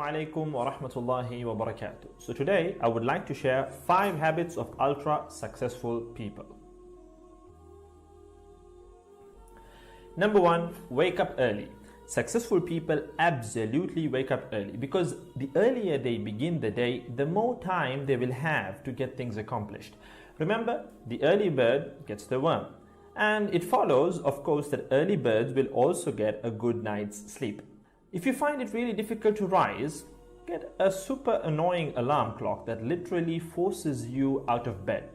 alaikum wa rahmatullahi wa barakatuh. So today I would like to share 5 habits of ultra successful people. Number 1, wake up early. Successful people absolutely wake up early because the earlier they begin the day, the more time they will have to get things accomplished. Remember, the early bird gets the worm. And it follows, of course, that early birds will also get a good night's sleep. If you find it really difficult to rise, get a super annoying alarm clock that literally forces you out of bed.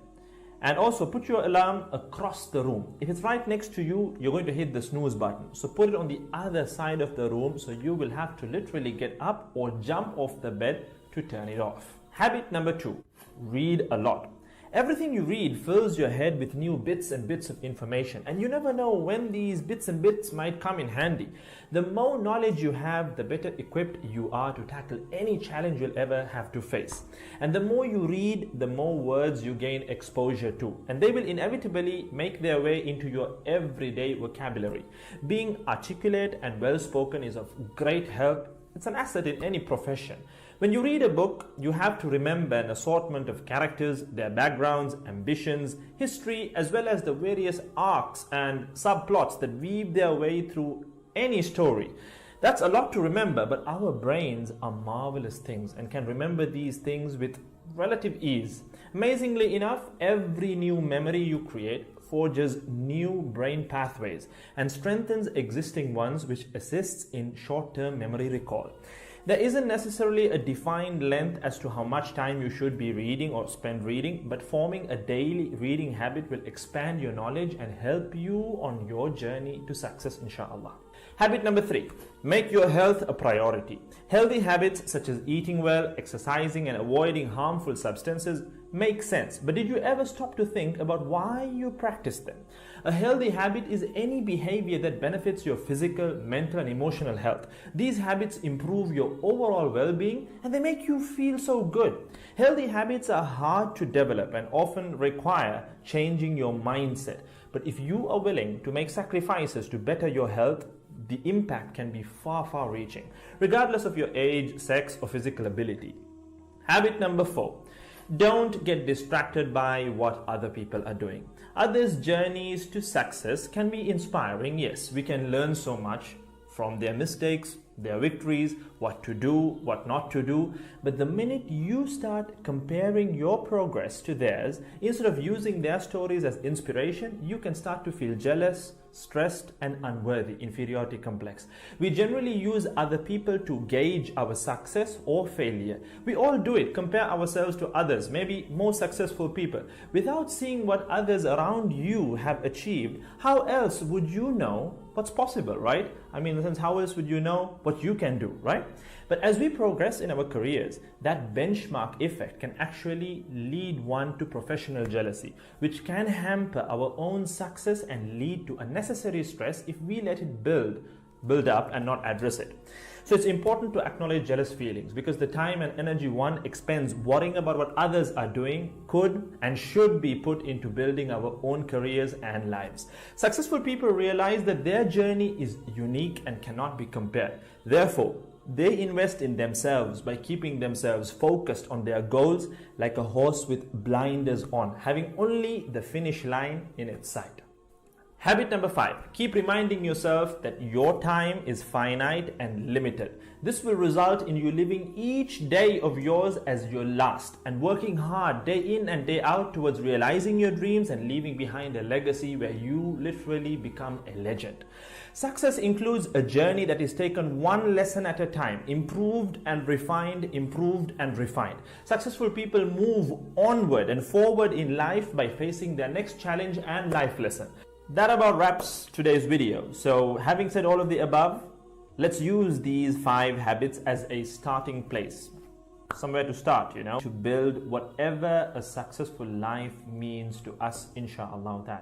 And also put your alarm across the room. If it's right next to you, you're going to hit the snooze button. So put it on the other side of the room so you will have to literally get up or jump off the bed to turn it off. Habit number 2, read a lot. Everything you read fills your head with new bits and bits of information, and you never know when these bits and bits might come in handy. The more knowledge you have, the better equipped you are to tackle any challenge you'll ever have to face. And the more you read, the more words you gain exposure to, and they will inevitably make their way into your everyday vocabulary. Being articulate and well-spoken is of great help. It's an asset in any profession. When you read a book, you have to remember an assortment of characters, their backgrounds, ambitions, history, as well as the various arcs and subplots that weave their way through any story. That's a lot to remember, but our brains are marvelous things and can remember these things with relative ease. Amazingly enough, every new memory you create forges new brain pathways and strengthens existing ones, which assists in short-term memory recall. There isn't necessarily a defined length as to how much time you should be reading or spend reading, but forming a daily reading habit will expand your knowledge and help you on your journey to success, inshallah. Habit number 3, make your health a priority. Healthy habits such as eating well, exercising, and avoiding harmful substances make sense, but did you ever stop to think about why you practice them? A healthy habit is any behavior that benefits your physical, mental, and emotional health. These habits improve your overall well-being and they make you feel so good. Healthy habits are hard to develop and often require changing your mindset. But if you are willing to make sacrifices to better your health, the impact can be far reaching, regardless of your age, sex, or physical ability. Habit number 4. Don't get distracted by what other people are doing. Others' journeys to success can be inspiring. Yes, we can learn so much from their mistakes, their victories, what to do, what not to do. But the minute you start comparing your progress to theirs, instead of using their stories as inspiration, you can start to feel jealous, stressed, and unworthy, inferiority complex. We generally use other people to gauge our success or failure. We all do it, compare ourselves to others, maybe more successful people. Without seeing what others around you have achieved, how else would you know what's possible, right? I mean, in a sense, how else would you know what you can do, right? But as we progress in our careers, that benchmark effect can actually lead one to professional jealousy, which can hamper our own success and lead to unnecessary stress if we let it build up and not address it. So it's important to acknowledge jealous feelings because the time and energy one expends worrying about what others are doing could and should be put into building our own careers and lives. Successful people realize that their journey is unique and cannot be compared. Therefore, they invest in themselves by keeping themselves focused on their goals like a horse with blinders on, having only the finish line in its sight. Habit number 5, keep reminding yourself that your time is finite and limited. This will result in you living each day of yours as your last and working hard day in and day out towards realizing your dreams and leaving behind a legacy where you literally become a legend. Success includes a journey that is taken one lesson at a time, improved and refined, improved and refined. Successful people move onward and forward in life by facing their next challenge and life lesson. That about wraps today's video. So having said all of the above, let's use these 5 habits as a starting place. Somewhere to start, to build whatever a successful life means to us, inshallah.